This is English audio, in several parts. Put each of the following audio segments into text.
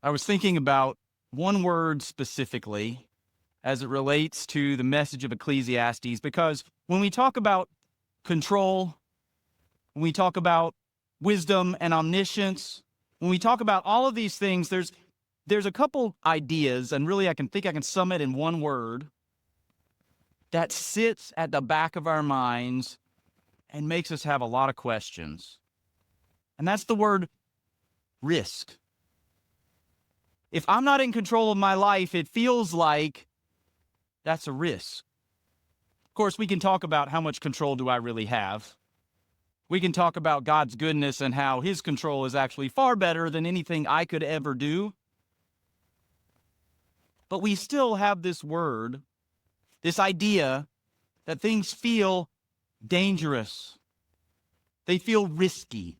I was thinking about one word specifically as it relates to the message of Ecclesiastes, because when we talk about control, when we talk about wisdom and omniscience, when we talk about all of these things, there's a couple ideas, and really I can sum it in one word that sits at the back of our minds and makes us have a lot of questions. And that's the word risk. If I'm not in control of my life, it feels like that's a risk. Of course, we can talk about how much control do I really have. We can talk about God's goodness and how his control is actually far better than anything I could ever do. But we still have this word, this idea that things feel dangerous. They feel risky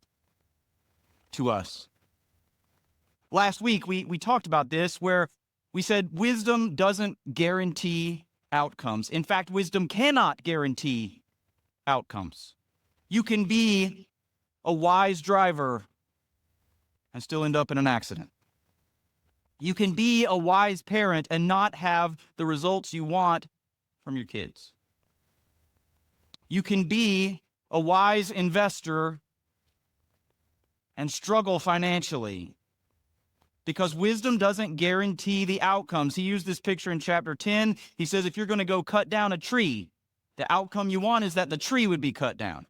to us. Last week, we talked about this, where we said wisdom doesn't guarantee outcomes. In fact, wisdom cannot guarantee outcomes. You can be a wise driver and still end up in an accident. You can be a wise parent and not have the results you want from your kids. You can be a wise investor and struggle financially, because wisdom doesn't guarantee the outcomes. He used this picture in chapter 10. He says if you're going to go cut down a tree, the outcome you want is that the tree would be cut down.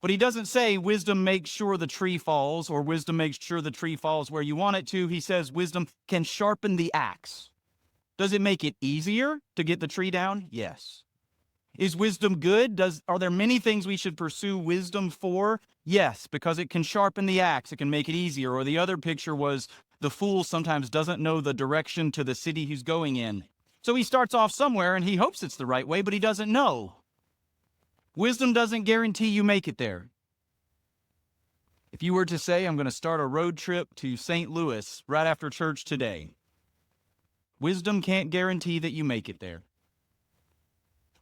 But he doesn't say wisdom makes sure the tree falls, or wisdom makes sure the tree falls where you want it to. He says wisdom can sharpen the axe. Does it make it easier to get the tree down? Yes. Is wisdom good? Are there many things we should pursue wisdom for? Yes, because it can sharpen the axe. It can make it easier. Or the other picture was the fool sometimes doesn't know the direction to the city he's going in. So he starts off somewhere and he hopes it's the right way, but he doesn't know. Wisdom doesn't guarantee you make it there. If you were to say, I'm going to start a road trip to St. Louis right after church today, wisdom can't guarantee that you make it there.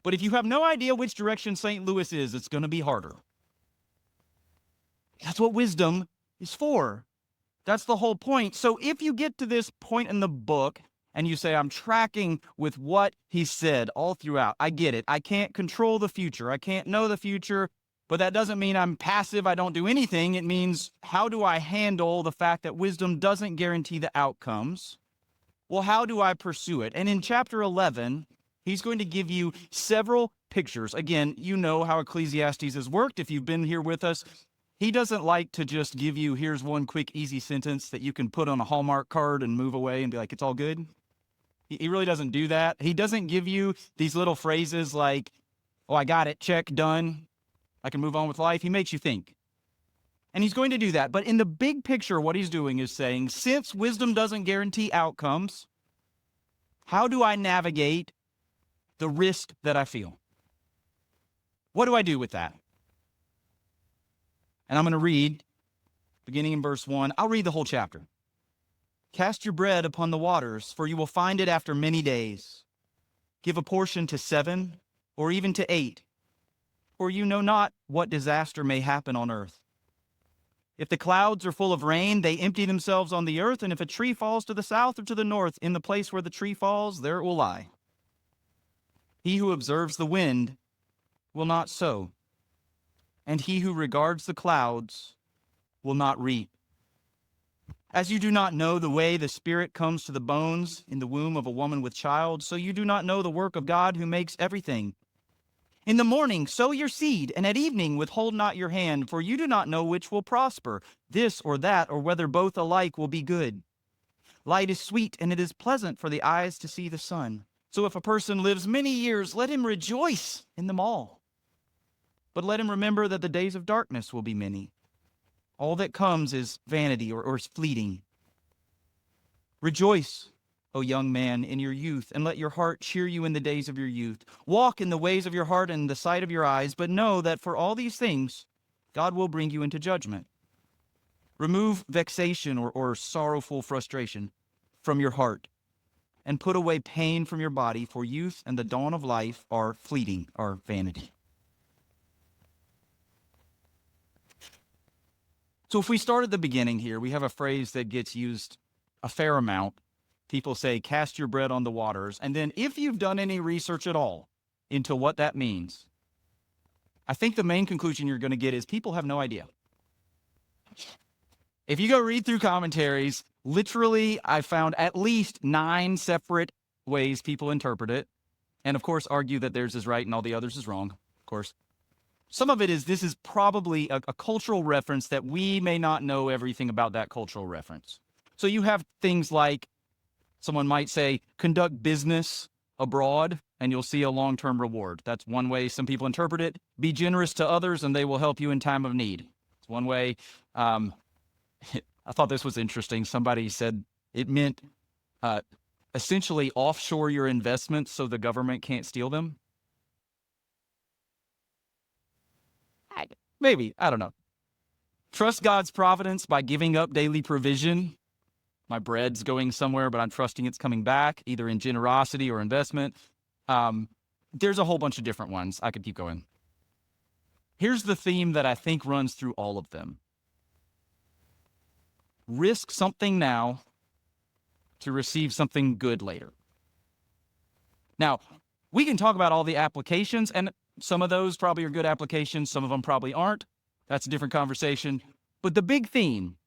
But if you have no idea which direction St. Louis is, it's going to be harder. That's what wisdom is for. That's the whole point. So if you get to this point in the book and you say, I'm tracking with what he said all throughout, I get it. I can't control the future. I can't know the future, but that doesn't mean I'm passive. I don't do anything. It means, how do I handle the fact that wisdom doesn't guarantee the outcomes? Well, how do I pursue it? And in chapter 11, he's going to give you several pictures. Again, you know how Ecclesiastes has worked if you've been here with us. He doesn't like to just give you, here's one quick, easy sentence that you can put on a Hallmark card and move away and be like, it's all good. He really doesn't do that. He doesn't give you these little phrases like, oh, I got it, check, done, I can move on with life. He makes you think. And he's going to do that. But in the big picture, what he's doing is saying, since wisdom doesn't guarantee outcomes, how do I navigate the risk that I feel? What do I do with that? And I'm going to read, beginning in verse 1. I'll read the whole chapter. Cast your bread upon the waters, for you will find it after many days. Give a portion to 7, or even to 8, for you know not what disaster may happen on earth. If the clouds are full of rain, they empty themselves on the earth, and if a tree falls to the south or to the north, in the place where the tree falls, there it will lie. He who observes the wind will not sow, and he who regards the clouds will not reap. As you do not know the way the Spirit comes to the bones in the womb of a woman with child, so you do not know the work of God who makes everything. In the morning sow your seed, and at evening withhold not your hand, for you do not know which will prosper, this or that, or whether both alike will be good. Light is sweet, and it is pleasant for the eyes to see the sun. So if a person lives many years, let him rejoice in them all. But let him remember that the days of darkness will be many. All that comes is vanity or is fleeting. Rejoice, O young man, in your youth, and let your heart cheer you in the days of your youth. Walk in the ways of your heart and the sight of your eyes, but know that for all these things, God will bring you into judgment. Remove vexation or sorrowful frustration from your heart, and put away pain from your body, for youth and the dawn of life are fleeting, are vanity. So if we start at the beginning here, we have a phrase that gets used a fair amount. People say, cast your bread on the waters. And then if you've done any research at all into what that means, I think the main conclusion you're going to get is people have no idea. If you go read through commentaries, literally I found at least 9 separate ways people interpret it. And of course, argue that theirs is right and all the others is wrong, of course. Some of it is this is probably a cultural reference that we may not know everything about that cultural reference. So you have things like someone might say, conduct business abroad and you'll see a long-term reward. That's one way some people interpret it. Be generous to others and they will help you in time of need. It's one way. I thought this was interesting. Somebody said it meant essentially offshore your investments so the government can't steal them. Maybe, I don't know. Trust God's providence by giving up daily provision. My bread's going somewhere, but I'm trusting it's coming back, either in generosity or investment. There's a whole bunch of different ones. I could keep going. Here's the theme that I think runs through all of them. Risk something now to receive something good later. Now, we can talk about all the applications, and some of those probably are good applications. Some of them probably aren't. That's a different conversation. But the big theme,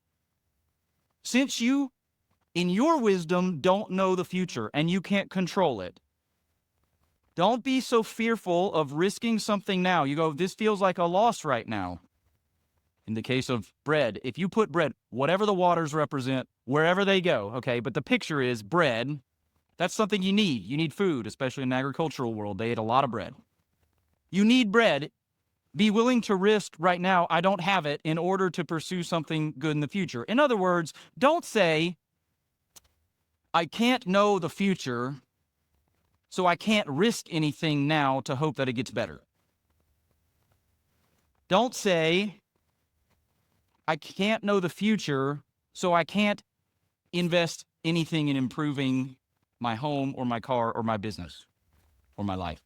since you, in your wisdom, don't know the future and you can't control it, don't be so fearful of risking something now. You go, this feels like a loss right now. In the case of bread, if you put bread, whatever the waters represent, wherever they go, okay, but the picture is bread, that's something you need. You need food, especially in the agricultural world. They ate a lot of bread. You need bread. Be willing to risk right now, I don't have it, in order to pursue something good in the future. In other words, don't say, I can't know the future, so I can't risk anything now to hope that it gets better. Don't say, I can't know the future, so I can't invest anything in improving my home or my car or my business or my life.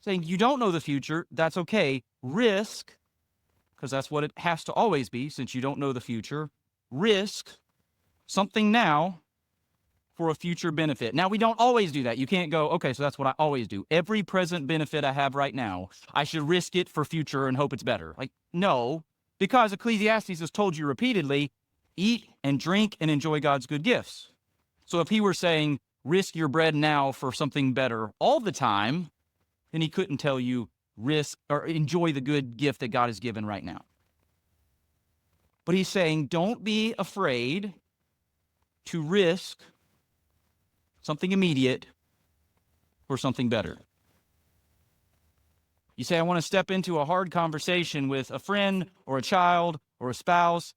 Saying you don't know the future, that's okay. Risk, because that's what it has to always be since you don't know the future. Risk something now for a future benefit. Now, we don't always do that. You can't go, okay, so that's what I always do. Every present benefit I have right now, I should risk it for future and hope it's better. Like, no, because Ecclesiastes has told you repeatedly, eat and drink and enjoy God's good gifts. So if he were saying, risk your bread now for something better all the time, then he couldn't tell you risk or enjoy the good gift that God has given right now. But he's saying, don't be afraid to risk something immediate for something better. You say, I want to step into a hard conversation with a friend or a child or a spouse.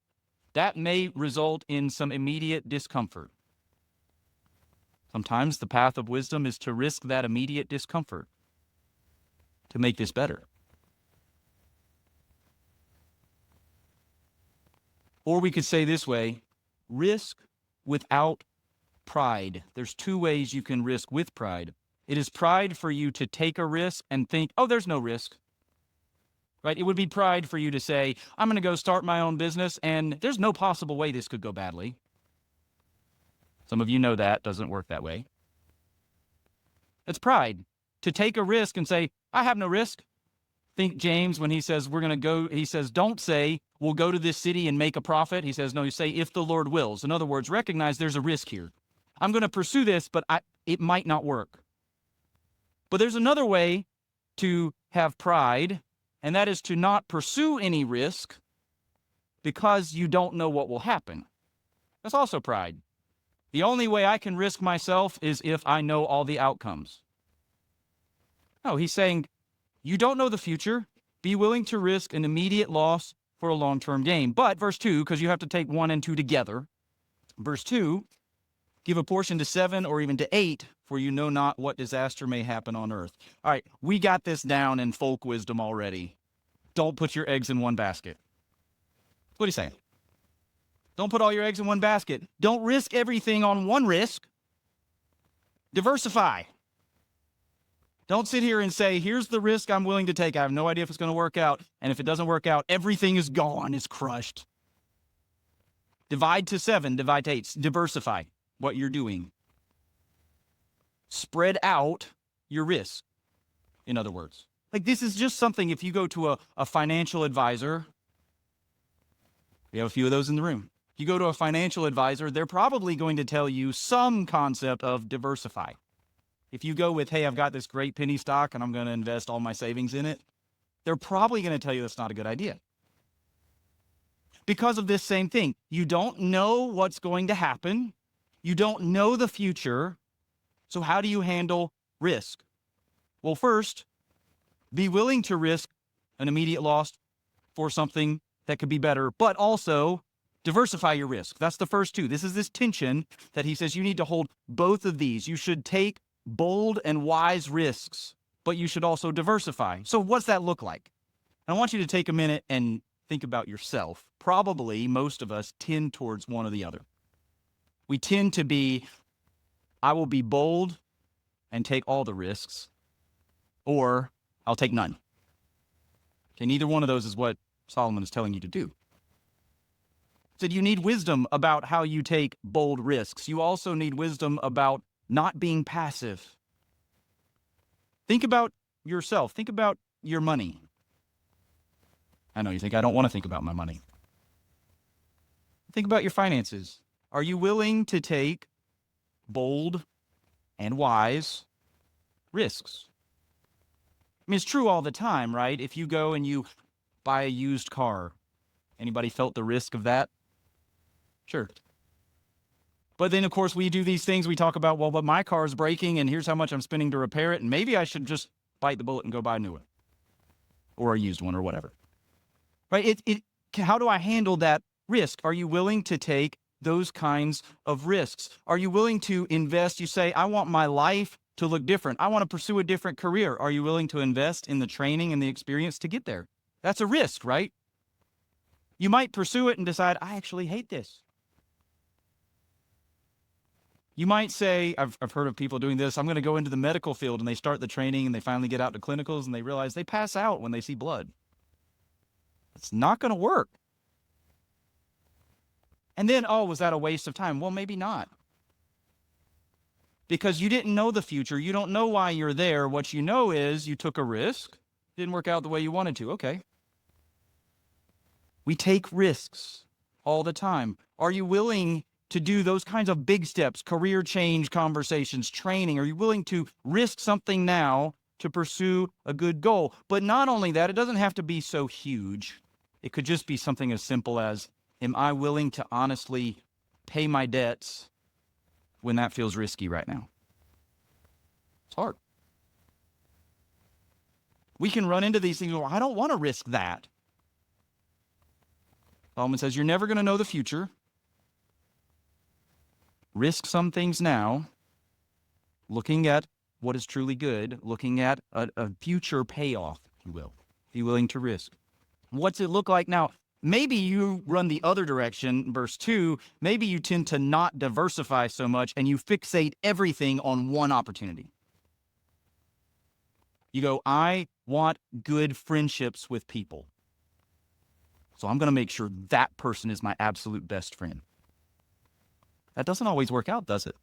That may result in some immediate discomfort. Sometimes the path of wisdom is to risk that immediate discomfort to make this better. Or we could say this way, risk without pride. There's 2 ways you can risk with pride. It is pride for you to take a risk and think, oh, there's no risk. Right? It would be pride for you to say, I'm going to go start my own business and there's no possible way this could go badly. Some of you know that doesn't work that way. It's pride to take a risk and say, I have no risk. Think James when he says we're going to go, he says, don't say we'll go to this city and make a profit. He says, no, you say if the Lord wills. In other words, recognize there's a risk here. I'm going to pursue this, but it might not work. But there's another way to have pride, and that is to not pursue any risk because you don't know what will happen. That's also pride. The only way I can risk myself is if I know all the outcomes. No, he's saying, you don't know the future. Be willing to risk an immediate loss for a long-term gain. But verse 2, because you have to take 1 and 2 together. Verse 2, give a portion to 7 or even to 8, for you know not what disaster may happen on earth. All right, we got this down in folk wisdom already. Don't put your eggs in one basket. What are you saying? Don't put all your eggs in one basket. Don't risk everything on one risk. Diversify. Don't sit here and say, here's the risk I'm willing to take. I have no idea if it's going to work out. And if it doesn't work out, everything is gone, it's crushed. Divide to 7, divide to 8. Diversify what you're doing. Spread out your risk, in other words. Like, this is just something, if you go to a financial advisor, we have a few of those in the room. If you go to a financial advisor, they're probably going to tell you some concept of diversify. If you go with, hey, I've got this great penny stock and I'm going to invest all my savings in it, they're probably going to tell you that's not a good idea. Because of this same thing, you don't know what's going to happen. You don't know the future. So how do you handle risk? Well, first, be willing to risk an immediate loss for something that could be better, but also diversify your risk. That's the first two. This is this tension that he says you need to hold both of these. You should take bold and wise risks, but you should also diversify. So what's that look like? I want you to take a minute and think about yourself. Probably most of us tend towards one or the other. We tend to be, I will be bold and take all the risks, or I'll take none. Okay, neither one of those is what Solomon is telling you to do. He said you need wisdom about how you take bold risks. You also need wisdom about not being passive. Think about yourself. Think about your money. I know you think I don't want to think about my money. Think about your finances. Are you willing to take bold and wise risks? I mean, it's true all the time, right? If you go and you buy a used car, anybody felt the risk of that? Sure. But then, of course, we do these things. We talk about, well, but my car is breaking, and here's how much I'm spending to repair it, and maybe I should just bite the bullet and go buy a new one, or a used one, or whatever. Right? How do I handle that risk? Are you willing to take those kinds of risks? Are you willing to invest? You say, I want my life to look different. I want to pursue a different career. Are you willing to invest in the training and the experience to get there? That's a risk, right? You might pursue it and decide, I actually hate this. You might say, I've heard of people doing this, I'm going to go into the medical field, and they start the training and they finally get out to clinicals and they realize they pass out when they see blood. It's not going to work. And then, oh, was that a waste of time? Well, maybe not. Because you didn't know the future. You don't know why you're there. What you know is you took a risk. Didn't work out the way you wanted to. Okay. We take risks all the time. Are you willing to do those kinds of big steps, career change conversations, training? Are you willing to risk something now to pursue a good goal? But not only that, it doesn't have to be so huge. It could just be something as simple as, am I willing to honestly pay my debts when that feels risky right now? It's hard. We can run into these things, well, I don't want to risk that. Solomon says, you're never going to know the future. Risk some things now, looking at what is truly good, looking at a future payoff, if you will. Be willing to risk. What's it look like now? Maybe you run the other direction, verse 2. Maybe you tend to not diversify so much and you fixate everything on one opportunity. You go, I want good friendships with people, so I'm going to make sure that person is my absolute best friend. That doesn't always work out, does it?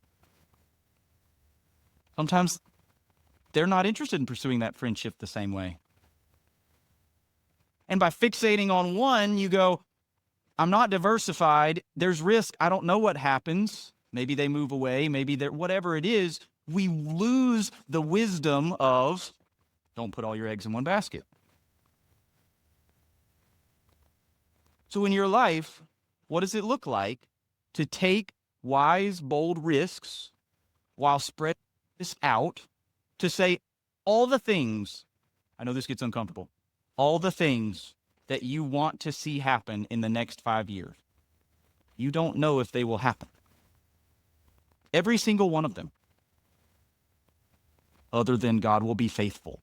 Sometimes they're not interested in pursuing that friendship the same way. And by fixating on one, you go, I'm not diversified. There's risk. I don't know what happens. Maybe they move away. Maybe they're whatever it is. We lose the wisdom of don't put all your eggs in one basket. So in your life, what does it look like to take wise, bold risks while spreading this out to say all the things, I know this gets uncomfortable, all the things that you want to see happen in the next 5 years. You don't know if they will happen. Every single one of them. Other than God will be faithful.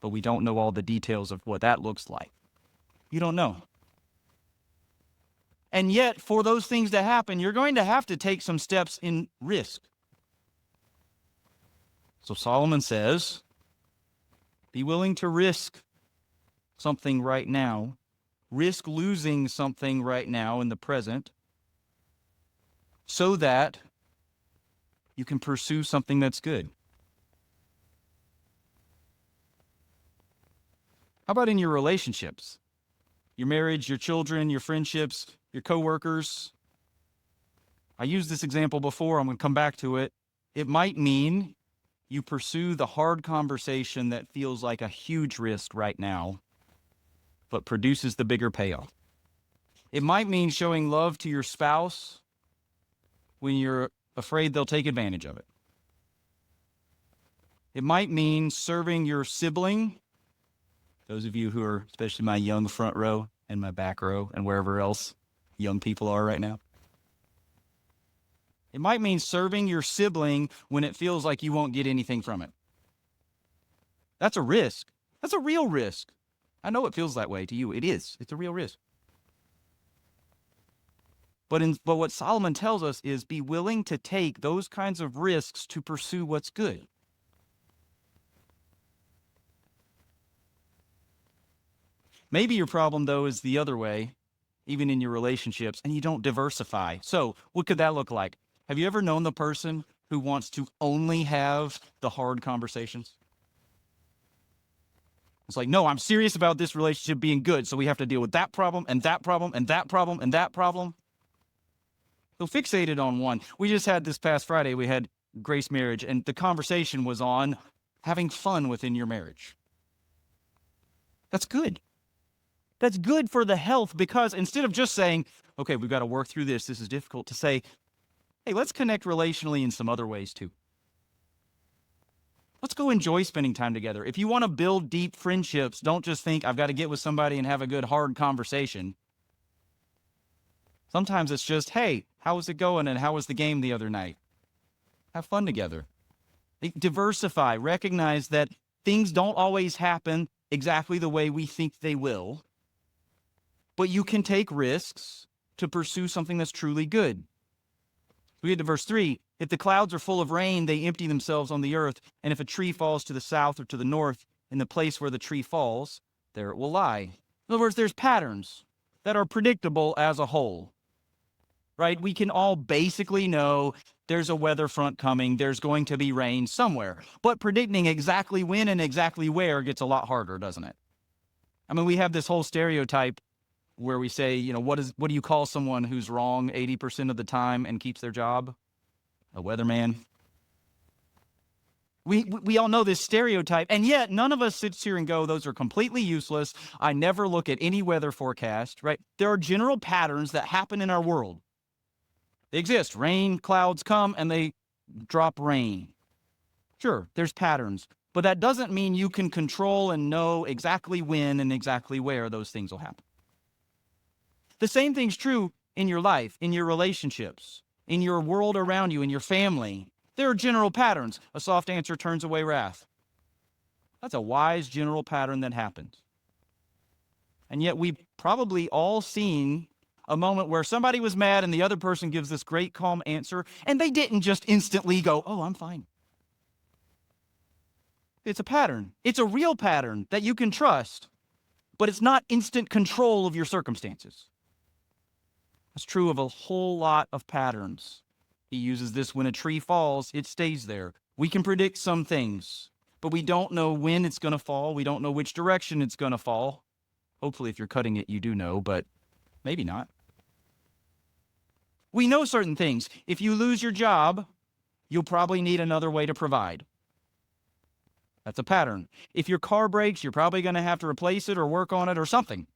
But we don't know all the details of what that looks like. You don't know. And yet, for those things to happen, you're going to have to take some steps in risk. So Solomon says, Be willing to risk something right now, risk losing something right now in the present, so that you can pursue something that's good. How about in your relationships? Your marriage, your children, your friendships, your coworkers? I used this example before. I'm going to come back to it. It might mean you pursue the hard conversation that feels like a huge risk right now, but produces the bigger payoff. It might mean showing love to your spouse when you're afraid they'll take advantage of it. It might mean serving your sibling. Those of you who are, especially my young front row and my back row and wherever else young people are right now. It might mean serving your sibling when it feels like you won't get anything from it. That's a risk. That's a real risk. I know it feels that way to you. It is. It's a real risk. But what Solomon tells us is be willing to take those kinds of risks to pursue what's good. Maybe your problem, though, is the other way, even in your relationships, and you don't diversify. So what could that look like? Have you ever known the person who wants to only have the hard conversations? It's like, no, I'm serious about this relationship being good, so we have to deal with that problem and that problem and that problem and that problem. So fixated on one. We just had this past Friday, we had Grace Marriage, and the conversation was on having fun within your marriage. That's good. That's good for the health, because instead of just saying, okay, we've got to work through this is difficult, to say, hey, let's connect relationally in some other ways too. Let's go enjoy spending time together. If you want to build deep friendships, don't just think I've got to get with somebody and have a good hard conversation. Sometimes it's just, hey, how was it going and how was the game the other night? Have fun together. Diversify. Recognize that things don't always happen exactly the way we think they will, but you can take risks to pursue something that's truly good. We get to verse 3. If the clouds are full of rain, they empty themselves on the earth. And if a tree falls to the south or to the north, in the place where the tree falls, there it will lie. In other words, there's patterns that are predictable as a whole, right? We can all basically know there's a weather front coming. There's going to be rain somewhere. But predicting exactly when and exactly where gets a lot harder, doesn't it? I mean, we have this whole stereotype where we say, what do you call someone who's wrong 80% of the time and keeps their job? A weatherman. We all know this stereotype, and yet none of us sits here and go, those are completely useless. I never look at any weather forecast, right? There are general patterns that happen in our world. They exist. Rain, clouds come, and they drop rain. Sure, there's patterns, but that doesn't mean you can control and know exactly when and exactly where those things will happen. The same thing's true in your life, in your relationships, in your world around you, in your family. There are general patterns. A soft answer turns away wrath. That's a wise general pattern that happens. And yet we've probably all seen a moment where somebody was mad and the other person gives this great calm answer, and they didn't just instantly go, oh, I'm fine. It's a pattern. It's a real pattern that you can trust, but it's not instant control of your circumstances. That's true of a whole lot of patterns. He uses this: when a tree falls, it stays there. We can predict some things, but we don't know when it's going to fall. We don't know which direction it's going to fall. Hopefully, if you're cutting it, you do know, but maybe not. We know certain things. If you lose your job, you'll probably need another way to provide. That's a pattern. If your car breaks, you're probably going to have to replace it or work on it or something.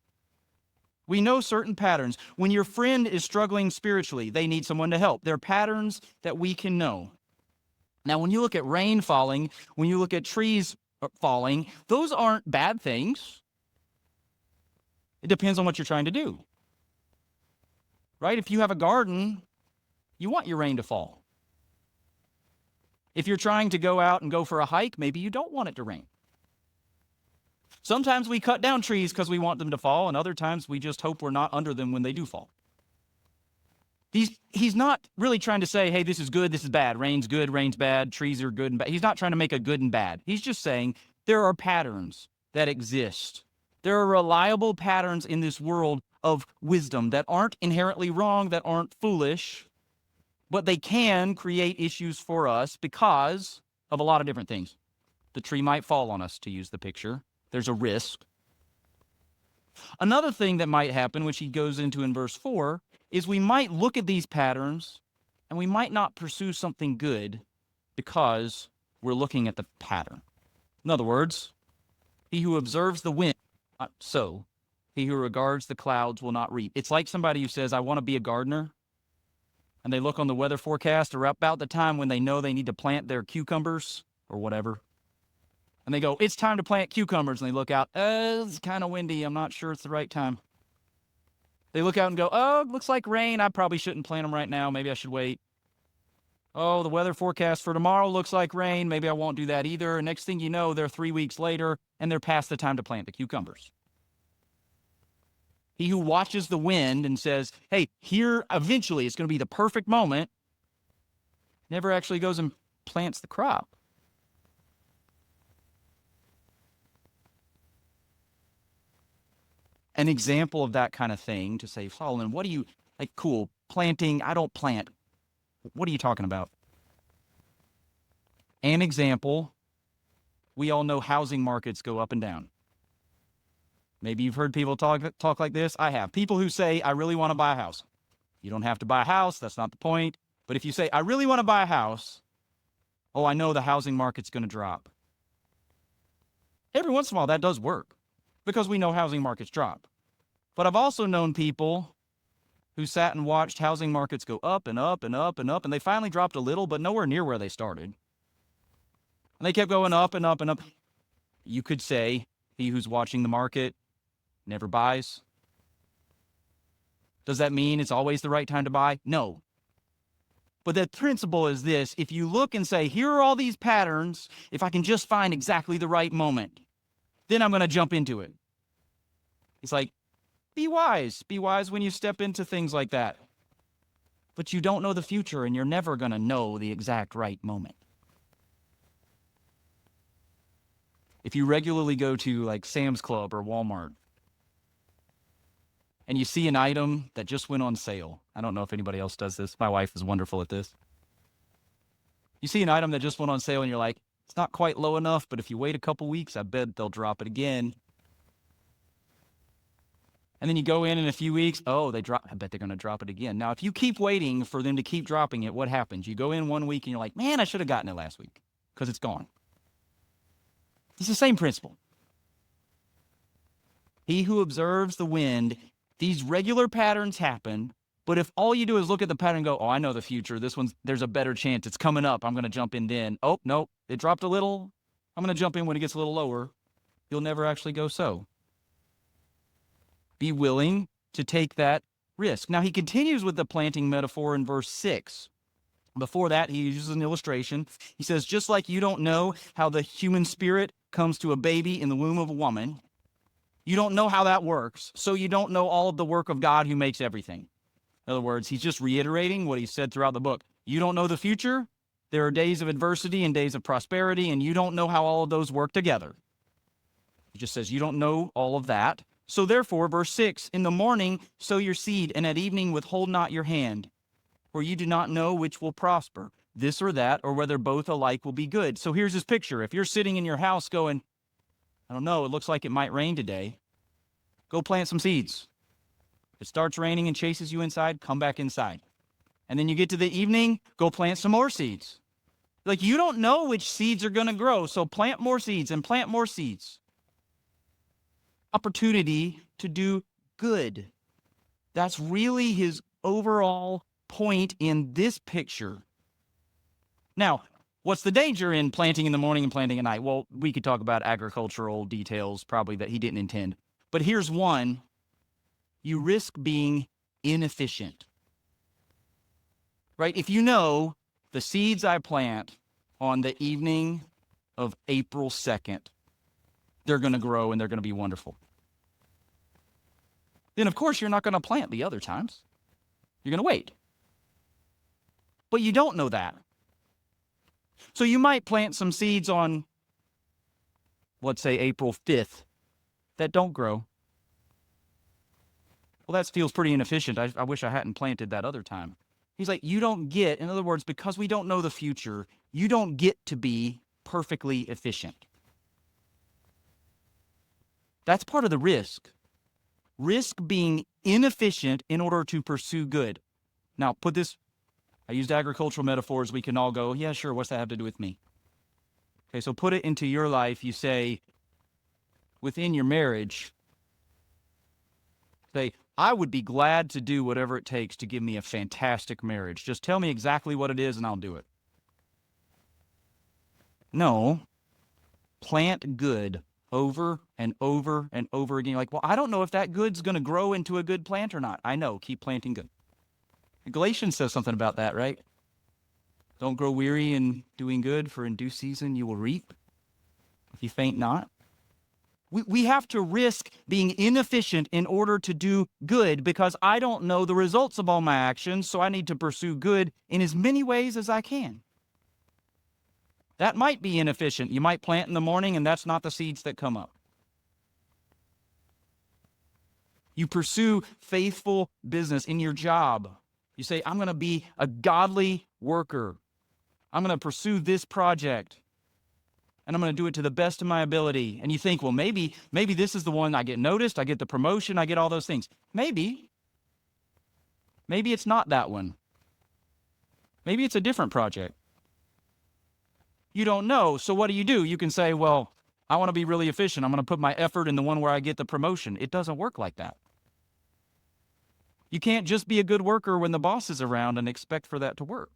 We know certain patterns. When your friend is struggling spiritually, they need someone to help. There are patterns that we can know. Now, when you look at rain falling, when you look at trees falling, those aren't bad things. It depends on what you're trying to do. Right? If you have a garden, you want your rain to fall. If you're trying to go out and go for a hike, maybe you don't want it to rain. Sometimes we cut down trees because we want them to fall, and other times we just hope we're not under them when they do fall. He's not really trying to say, hey, this is good, this is bad. Rain's good, rain's bad, trees are good and bad. He's not trying to make a good and bad. He's just saying There are patterns that exist. There are reliable patterns in this world of wisdom that aren't inherently wrong, that aren't foolish, but they can create issues for us because of a lot of different things. The tree might fall on us, to use the picture. There's a risk. Another thing that might happen, which he goes into in verse 4, is we might look at these patterns and we might not pursue something good because we're looking at the pattern. In other words, he who observes the wind, not sow. He who regards the clouds will not reap. It's like somebody who says, I want to be a gardener, and they look on the weather forecast or about the time when they know they need to plant their cucumbers or whatever. And they go, it's time to plant cucumbers. And they look out, it's kind of windy. I'm not sure it's the right time. They look out and go, oh, it looks like rain. I probably shouldn't plant them right now. Maybe I should wait. Oh, the weather forecast for tomorrow looks like rain. Maybe I won't do that either. And next thing you know, they're 3 weeks later and they're past the time to plant the cucumbers. He who watches the wind and says, hey, here eventually it's going to be the perfect moment, never actually goes and plants the crop. An example of that kind of thing, to say, Solomon, what do you, like, cool, planting, I don't plant. What are you talking about? An example, we all know housing markets go up and down. Maybe you've heard people talk like this. I have. People who say, I really want to buy a house. You don't have to buy a house. That's not the point. But if you say, I really want to buy a house, oh, I know the housing market's going to drop. Every once in a while, that does work because we know housing markets drop. But I've also known people who sat and watched housing markets go up and up and up and up, and they finally dropped a little, but nowhere near where they started. And they kept going up and up and up. You could say, he who's watching the market never buys. Does that mean it's always the right time to buy? No. But the principle is this: if you look and say, here are all these patterns, if I can just find exactly the right moment, then I'm going to jump into it. It's like, be wise. Be wise when you step into things like that. But you don't know the future, and you're never going to know the exact right moment. If you regularly go to like Sam's Club or Walmart, and you see an item that just went on sale. I don't know if anybody else does this. My wife is wonderful at this. You see an item that just went on sale, and you're like, it's not quite low enough, but if you wait a couple weeks, I bet they'll drop it again. And then you go in a few weeks, oh, I bet they're going to drop it again. Now, if you keep waiting for them to keep dropping it, what happens? You go in 1 week and you're like, man, I should have gotten it last week because it's gone. It's the same principle. He who observes the wind, these regular patterns happen, but if all you do is look at the pattern and go, oh, I know the future. There's a better chance. It's coming up. I'm going to jump in then. Oh, no, it dropped a little. I'm going to jump in when it gets a little lower. You'll never actually go sow. Be willing to take that risk. Now, he continues with the planting metaphor in verse 6. Before that, he uses an illustration. He says, just like you don't know how the human spirit comes to a baby in the womb of a woman, you don't know how that works, so you don't know all of the work of God who makes everything. In other words, he's just reiterating what he said throughout the book. You don't know the future. There are days of adversity and days of prosperity, and you don't know how all of those work together. He just says you don't know all of that. So therefore, verse 6, in the morning sow your seed, and at evening withhold not your hand, for you do not know which will prosper, this or that, or whether both alike will be good. So here's his picture. If you're sitting in your house going, I don't know, it looks like it might rain today, go plant some seeds. If it starts raining and chases you inside, come back inside. And then you get to the evening, go plant some more seeds. Like, you don't know which seeds are going to grow, so plant more seeds and plant more seeds. Opportunity to do good. That's really his overall point in this picture. Now, what's the danger in planting in the morning and planting at night? Well, we could talk about agricultural details probably that he didn't intend. But here's one. You risk being inefficient. Right? If you know the seeds I plant on the evening of April 2nd, they're going to grow and they're going to be wonderful. Then, of course, you're not going to plant the other times. You're going to wait. But you don't know that. So you might plant some seeds on let's say April 5th, that don't grow. Well, that feels pretty inefficient. I wish I hadn't planted that other time. He's like, you don't get, in other words, because we don't know the future, you don't get to be perfectly efficient. That's part of the risk. Risk being inefficient in order to pursue good. Now, I used agricultural metaphors. We can all go, yeah, sure, what's that have to do with me? Okay, so put it into your life. You say, within your marriage, say, I would be glad to do whatever it takes to give me a fantastic marriage. Just tell me exactly what it is and I'll do it. No, plant good over and over and over again. You're like, well, I don't know if that good's going to grow into a good plant or not. I know, keep planting good. Galatians says something about that, right? Don't grow weary in doing good, for in due season you will reap if you faint not. We have to risk being inefficient in order to do good because I don't know the results of all my actions, so I need to pursue good in as many ways as I can. That might be inefficient. You might plant in the morning and that's not the seeds that come up. You pursue faithful business in your job. You say, I'm going to be a godly worker. I'm going to pursue this project. And I'm going to do it to the best of my ability. And you think, well, maybe this is the one I get noticed, I get the promotion, I get all those things. Maybe it's not that one. Maybe it's a different project. You don't know. So what do? You can say, well, I want to be really efficient. I'm going to put my effort in the one where I get the promotion. It doesn't work like that. You can't just be a good worker when the boss is around and expect for that to work.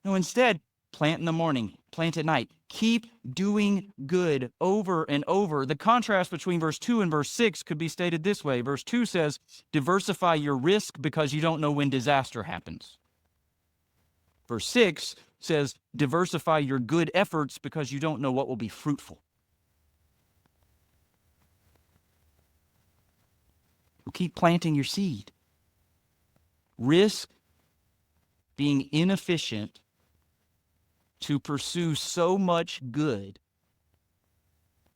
No, instead, plant in the morning, plant at night. Keep doing good over and over. The contrast between verse 2 and verse 6 could be stated this way. Verse 2 says, diversify your risk because you don't know when disaster happens. Verse 6 says, diversify your good efforts because you don't know what will be fruitful. Keep planting your seed. Risk being inefficient to pursue so much good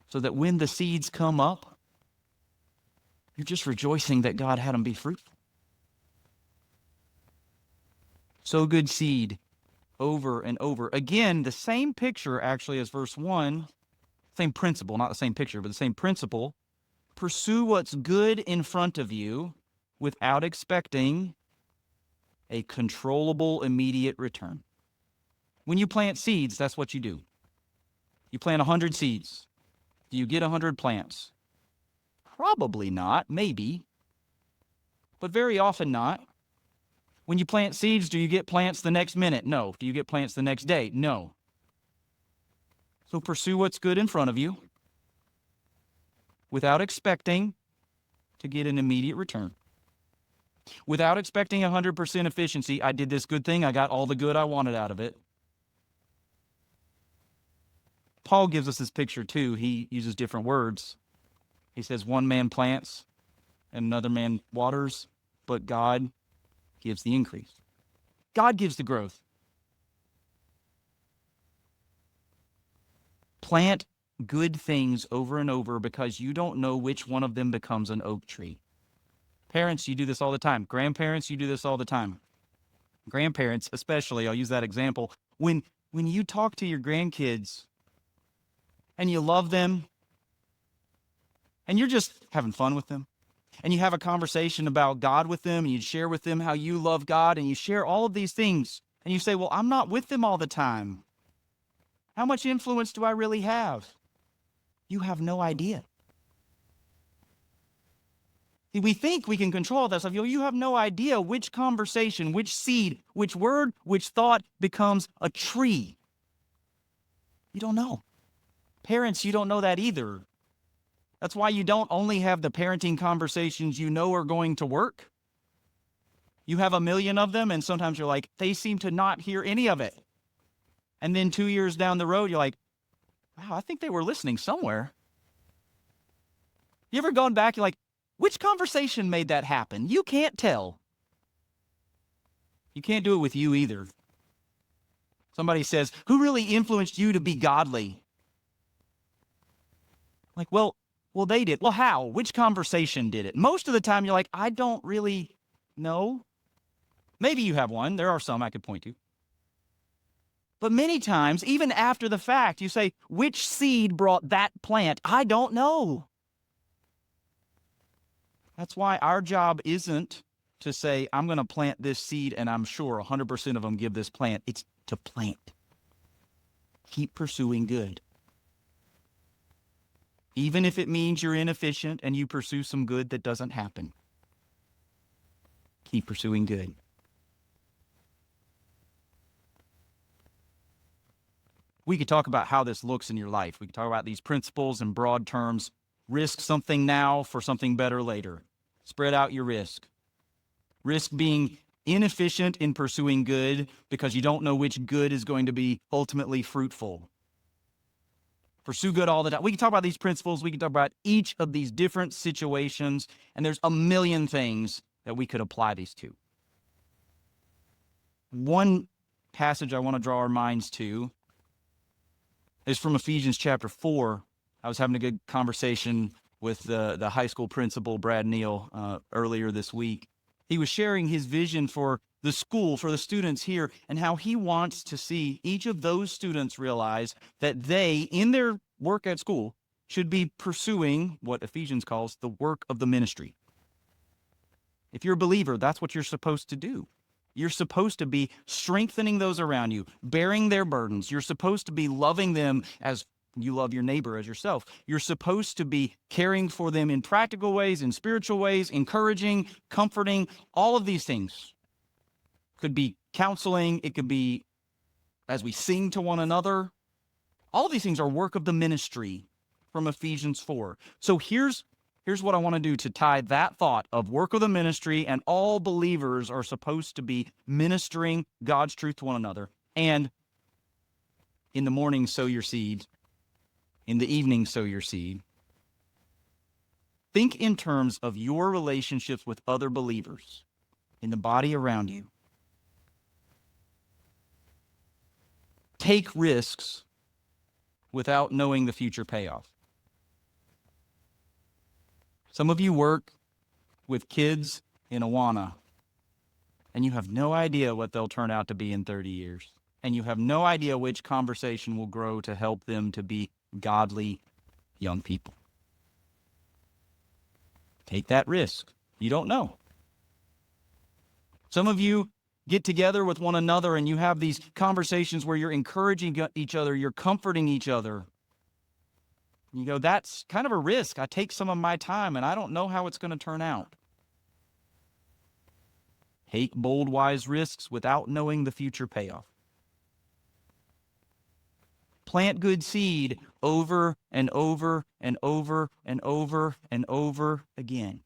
so that when the seeds come up, you're just rejoicing that God had them be fruitful. Sow good seed over and over. Again, the same picture actually as verse 1, same principle, not the same picture, but the same principle. Pursue what's good in front of you without expecting a controllable immediate return. When you plant seeds, that's what you do. You plant 100 seeds. Do you get 100 plants? Probably not, maybe, but very often not. When you plant seeds, do you get plants the next minute? No. Do you get plants the next day? No. So pursue what's good in front of you without expecting to get an immediate return. Without expecting 100% efficiency, I did this good thing, I got all the good I wanted out of it. Paul gives us this picture too. He uses different words. He says one man plants and another man waters, but God gives the increase. God gives the growth. Plant good things over and over because you don't know which one of them becomes an oak tree. Parents, you do this all the time. Grandparents, you do this all the time. Grandparents, especially, I'll use that example. When you talk to your grandkids and you love them and you're just having fun with them and you have a conversation about God with them and you share with them how you love God and you share all of these things and you say, well, I'm not with them all the time. How much influence do I really have? You have no idea. See, we think we can control that stuff. You have no idea which conversation, which seed, which word, which thought becomes a tree. You don't know. Parents, you don't know that either. That's why you don't only have the parenting conversations you know are going to work. You have a million of them, and sometimes you're like, they seem to not hear any of it. And then 2 years down the road, you're like, wow, I think they were listening somewhere. You ever gone back, you're like, which conversation made that happen? You can't tell. You can't do it with you either. Somebody says, who really influenced you to be godly? Like, well, they did. Well, how? Which conversation did it? Most of the time, you're like, I don't really know. Maybe you have one. There are some I could point to. But many times, even after the fact, you say, which seed brought that plant? I don't know. That's why our job isn't to say, I'm going to plant this seed and I'm sure 100% of them give this plant. It's to plant. Keep pursuing good. Even if it means you're inefficient and you pursue some good that doesn't happen. Keep pursuing good. We could talk about how this looks in your life. We could talk about these principles in broad terms. Risk something now for something better later. Spread out your risk. Risk being inefficient in pursuing good because you don't know which good is going to be ultimately fruitful. Pursue good all the time. We can talk about these principles. We can talk about each of these different situations, and there's a million things that we could apply these to. One passage I want to draw our minds to is from Ephesians chapter 4. I was having a good conversation with the high school principal, Brad Neal, earlier this week. He was sharing his vision for the school, for the students here, and how he wants to see each of those students realize that they, in their work at school, should be pursuing what Ephesians calls the work of the ministry. If you're a believer, that's what you're supposed to do. You're supposed to be strengthening those around you, bearing their burdens. You're supposed to be loving them as you love your neighbor as yourself. You're supposed to be caring for them in practical ways, in spiritual ways, encouraging, comforting, all of these things. Could be counseling. It could be as we sing to one another. All of these things are work of the ministry from Ephesians 4. So here's what I want to do to tie that thought of work of the ministry, and all believers are supposed to be ministering God's truth to one another. And in the morning, sow your seed. In the evening, sow your seed. Think in terms of your relationships with other believers in the body around you. Take risks without knowing the future payoff. Some of you work with kids in Awana, and you have no idea what they'll turn out to be in 30 years. And you have no idea which conversation will grow to help them to be godly young people. Take that risk. You don't know. Some of you get together with one another and you have these conversations where you're encouraging each other, you're comforting each other. You go, that's kind of a risk. I take some of my time and I don't know how it's going to turn out. Take bold, wise risks without knowing the future payoff. Plant good seed over and over and over and over and over again.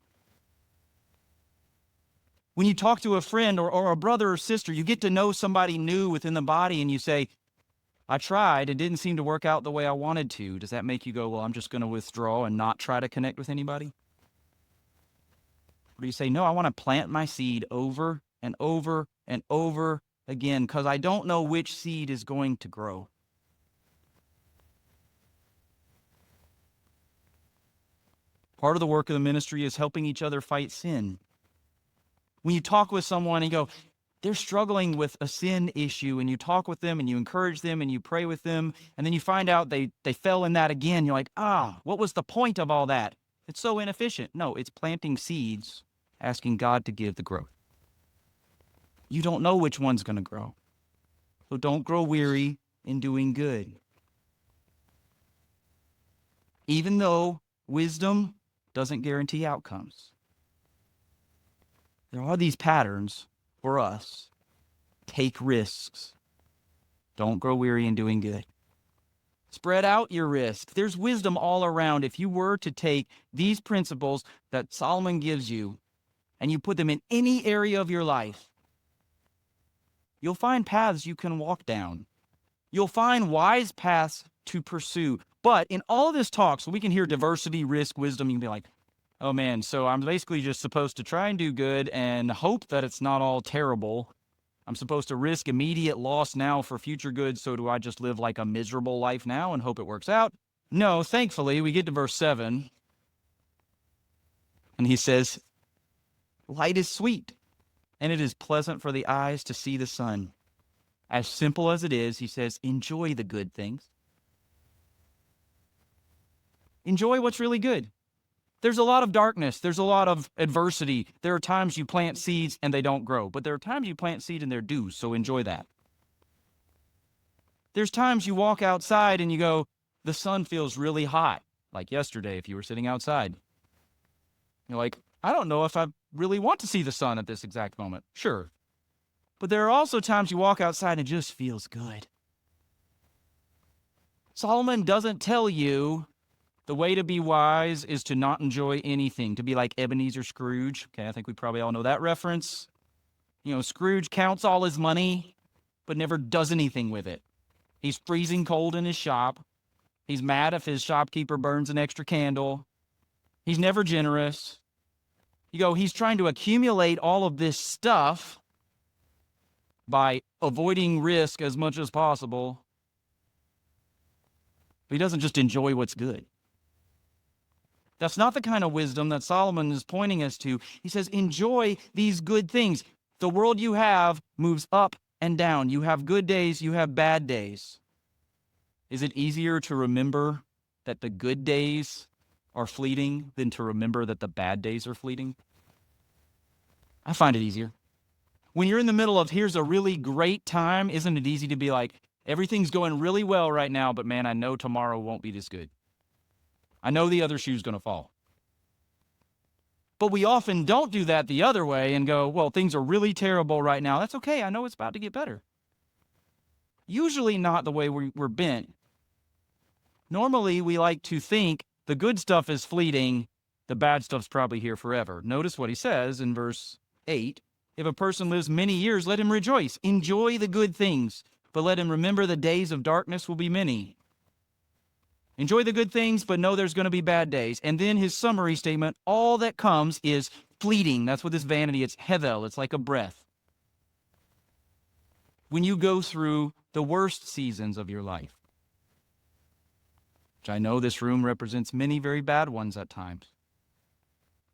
When you talk to a friend or a brother or sister, you get to know somebody new within the body and you say, I tried, it didn't seem to work out the way I wanted to. Does that make you go, well, I'm just going to withdraw and not try to connect with anybody? Or do you say, no, I want to plant my seed over and over and over again because I don't know which seed is going to grow. Part of the work of the ministry is helping each other fight sin. When you talk with someone and you go, they're struggling with a sin issue, and you talk with them and you encourage them and you pray with them, and then you find out they fell in that again. You're like, what was the point of all that? It's so inefficient. No, it's planting seeds, asking God to give the growth. You don't know which one's going to grow. So don't grow weary in doing good. Even though wisdom doesn't guarantee outcomes, there are these patterns for us. Take risks. Don't grow weary in doing good. Spread out your risk. There's wisdom all around. If you were to take these principles that Solomon gives you and you put them in any area of your life, you'll find paths you can walk down. You'll find wise paths to pursue. But in all of this talk, so we can hear diversity, risk, wisdom, you can be like, oh man, so I'm basically just supposed to try and do good and hope that it's not all terrible. I'm supposed to risk immediate loss now for future good, so do I just live like a miserable life now and hope it works out? No, thankfully, we get to verse 7, and he says, light is sweet, and it is pleasant for the eyes to see the sun. As simple as it is, he says, enjoy the good things. Enjoy what's really good. There's a lot of darkness. There's a lot of adversity. There are times you plant seeds and they don't grow, but there are times you plant seed and they're due, so enjoy that. There's times you walk outside and you go, the sun feels really hot, like yesterday if you were sitting outside. You're like, I don't know if I really want to see the sun at this exact moment. Sure. But there are also times you walk outside and it just feels good. Solomon doesn't tell you the way to be wise is to not enjoy anything, to be like Ebenezer Scrooge. Okay, I think we probably all know that reference. You know, Scrooge counts all his money, but never does anything with it. He's freezing cold in his shop. He's mad if his shopkeeper burns an extra candle. He's never generous. You go, he's trying to accumulate all of this stuff by avoiding risk as much as possible. But he doesn't just enjoy what's good. That's not the kind of wisdom that Solomon is pointing us to. He says, enjoy these good things. The world you have moves up and down. You have good days, you have bad days. Is it easier to remember that the good days are fleeting than to remember that the bad days are fleeting? I find it easier. When you're in the middle of, here's a really great time, isn't it easy to be like, everything's going really well right now, but man, I know tomorrow won't be this good. I know the other shoe's going to fall. But we often don't do that the other way and go, well, things are really terrible right now. That's okay. I know it's about to get better. Usually not the way we're bent. Normally, we like to think the good stuff is fleeting, the bad stuff's probably here forever. Notice what he says in verse 8. If a person lives many years, let him rejoice. Enjoy the good things, but let him remember the days of darkness will be many. Enjoy the good things, but know there's going to be bad days. And then his summary statement, all that comes is fleeting. That's what this vanity, it's hevel, it's like a breath. When you go through the worst seasons of your life, which I know this room represents many very bad ones at times.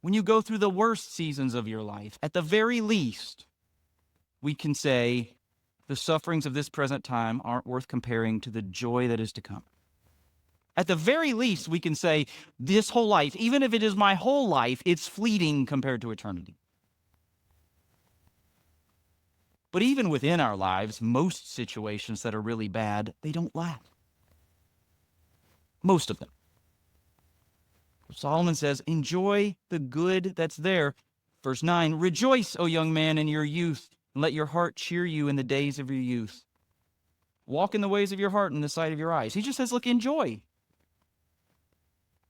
When you go through the worst seasons of your life, at the very least, we can say the sufferings of this present time aren't worth comparing to the joy that is to come. At the very least, we can say this whole life, even if it is my whole life, it's fleeting compared to eternity. But even within our lives, most situations that are really bad, they don't last. Most of them. Solomon says, enjoy the good that's there. Verse 9, rejoice, O young man, in your youth, and let your heart cheer you in the days of your youth. Walk in the ways of your heart and the sight of your eyes. He just says, look, enjoy.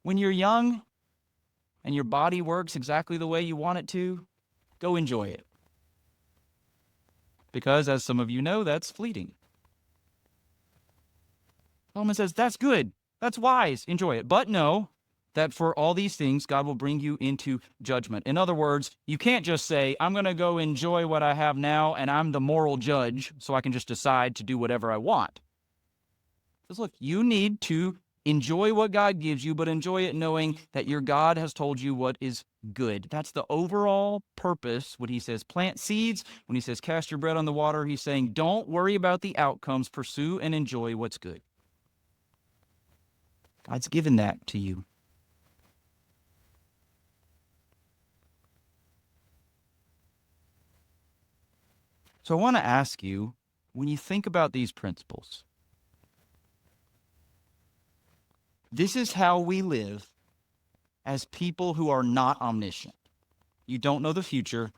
When you're young and your body works exactly the way you want it to, go enjoy it. Because, as some of you know, that's fleeting. Solomon says, that's good. That's wise. Enjoy it. But know that for all these things, God will bring you into judgment. In other words, you can't just say, I'm going to go enjoy what I have now, and I'm the moral judge, so I can just decide to do whatever I want. Because look, you need to enjoy what God gives you, but enjoy it knowing that your God has told you what is good. That's the overall purpose. When he says plant seeds, when he says cast your bread on the water, he's saying don't worry about the outcomes. Pursue and enjoy what's good. God's given that to you. So I want to ask you, when you think about these principles, this is how we live as people who are not omniscient. You don't know the future,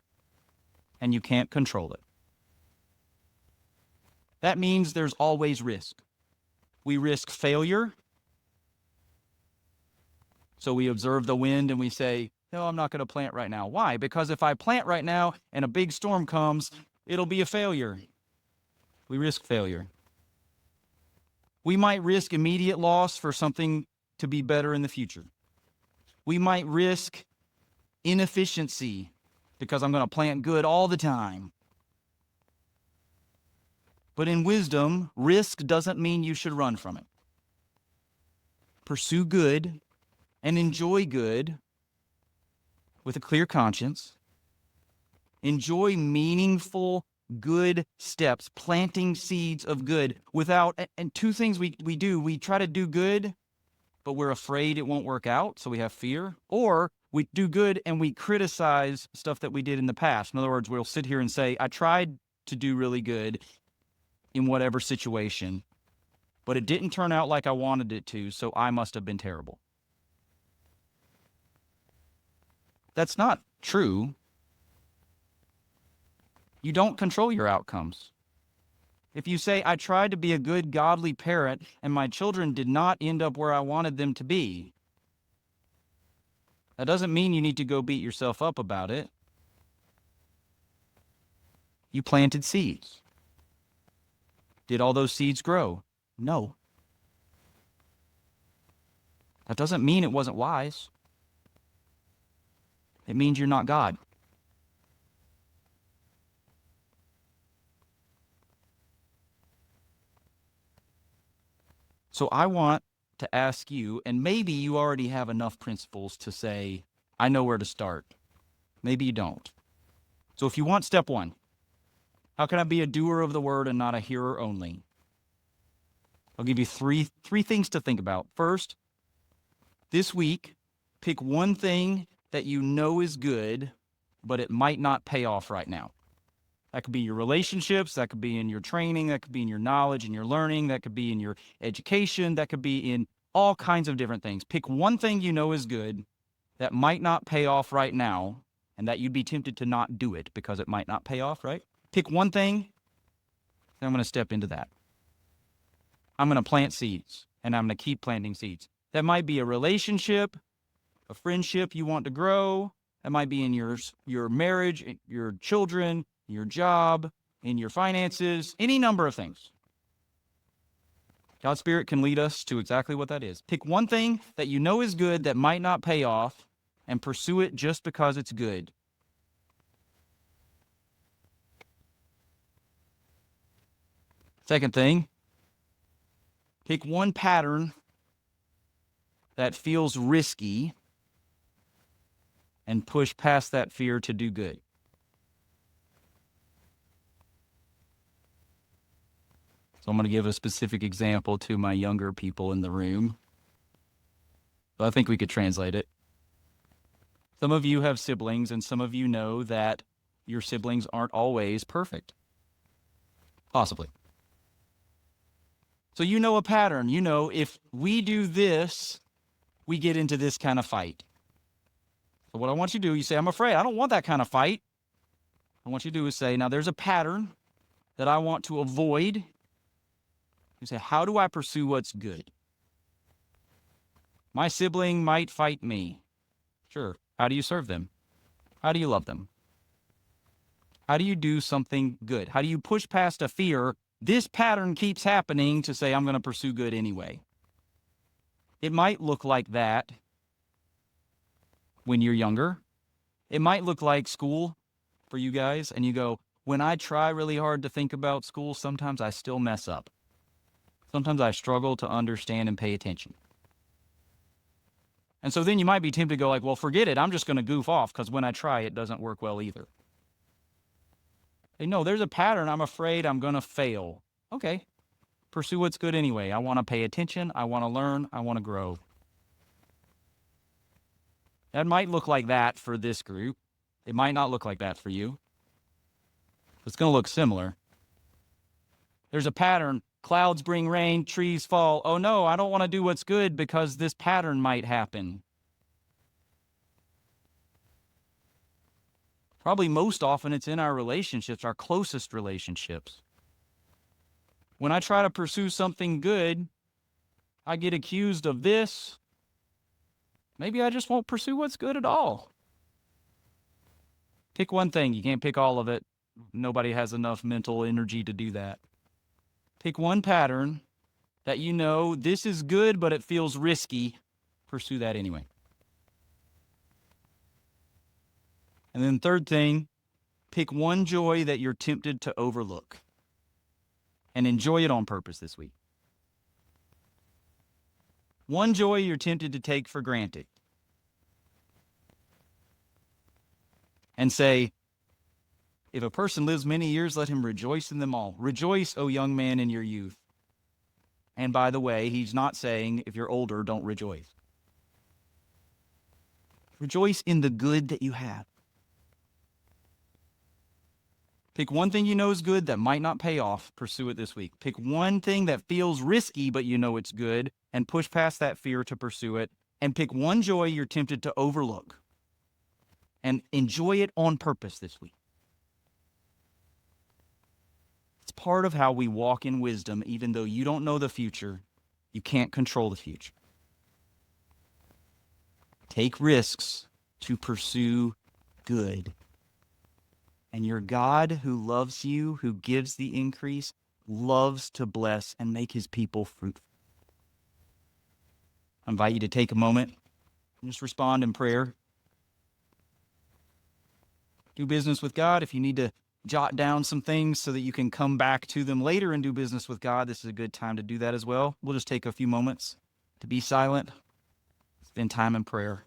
and you can't control it. That means there's always risk. We risk failure. So we observe the wind and we say, no, I'm not going to plant right now. Why? Because if I plant right now and a big storm comes, it'll be a failure. We risk failure. We might risk immediate loss for something to be better in the future. We might risk inefficiency because I'm going to plant good all the time. But in wisdom, risk doesn't mean you should run from it. pursue good, and enjoy good with a clear conscience. Enjoy meaningful, good steps, planting seeds of good without, and two things we do. We try to do good, but we're afraid it won't work out, so we have fear. Or we do good and we criticize stuff that we did in the past. In other words, we'll sit here and say, I tried to do really good in whatever situation, but it didn't turn out like I wanted it to, so I must have been terrible. That's not true. You don't control your outcomes. If you say, I tried to be a good, godly parent, and my children did not end up where I wanted them to be, that doesn't mean you need to go beat yourself up about it. You planted seeds. Did all those seeds grow? No. That doesn't mean it wasn't wise. It means you're not God. So I want to ask you, and maybe you already have enough principles to say, I know where to start. Maybe you don't. So if you want step one, how can I be a doer of the word and not a hearer only? I'll give you three things to think about. First, this week, pick one thing that you know is good, but it might not pay off right now. That could be your relationships, that could be in your training, that could be in your knowledge and your learning, that could be in your education, that could be in all kinds of different things. Pick one thing you know is good that might not pay off right now, and that you'd be tempted to not do it because it might not pay off, right? Pick one thing, and I'm going to step into that. I'm going to plant seeds, and I'm going to keep planting seeds. That might be a relationship, a friendship you want to grow. That might be in your marriage, your children, your job, in your finances, any number of things. God's Spirit can lead us to exactly what that is. Pick one thing that you know is good that might not pay off and pursue it just because it's good. Second thing, pick one pattern that feels risky and push past that fear to do good. So I'm going to give a specific example to my younger people in the room. But I think we could translate it. Some of you have siblings, and some of you know that your siblings aren't always perfect. Possibly. So you know a pattern. You know, if we do this, we get into this kind of fight. So what I want you to do, you say, I'm afraid. I don't want that kind of fight. I want you to do is say, now there's a pattern that I want to avoid. You say, how do I pursue what's good? My sibling might fight me. Sure. How do you serve them? How do you love them? How do you do something good? How do you push past a fear? This pattern keeps happening to say, I'm going to pursue good anyway. It might look like that when you're younger. It might look like school for you guys, and you go, when I try really hard to think about school, sometimes I still mess up. Sometimes I struggle to understand and pay attention. And so then you might be tempted to go like, well, forget it. I'm just going to goof off because when I try, it doesn't work well either. Hey, no, there's a pattern. I'm afraid I'm going to fail. Okay. Pursue what's good anyway. I want to pay attention. I want to learn. I want to grow. That might look like that for this group. It might not look like that for you. It's going to look similar. There's a pattern. Clouds bring rain, trees fall. Oh no, I don't want to do what's good because this pattern might happen. Probably most often it's in our relationships, our closest relationships. When I try to pursue something good, I get accused of this. Maybe I just won't pursue what's good at all. Pick one thing. You can't pick all of it. Nobody has enough mental energy to do that. Pick one pattern that you know this is good, but it feels risky. Pursue that anyway. And then third thing, pick one joy that you're tempted to overlook and enjoy it on purpose this week. One joy you're tempted to take for granted and say, if a person lives many years, let him rejoice in them all. Rejoice, O young man, in your youth. And by the way, he's not saying if you're older, don't rejoice. Rejoice in the good that you have. Pick one thing you know is good that might not pay off. Pursue it this week. Pick one thing that feels risky, but you know it's good, and push past that fear to pursue it. And pick one joy you're tempted to overlook and enjoy it on purpose this week. It's part of how we walk in wisdom. Even though you don't know the future, you can't control the future. Take risks to pursue good. And your God, who loves you, who gives the increase, loves to bless and make his people fruitful. I invite you to take a moment and just respond in prayer. Do business with God. If you need to jot down some things so that you can come back to them later and do business with God, this is a good time to do that as well. We'll just take a few moments to be silent, spend time in prayer.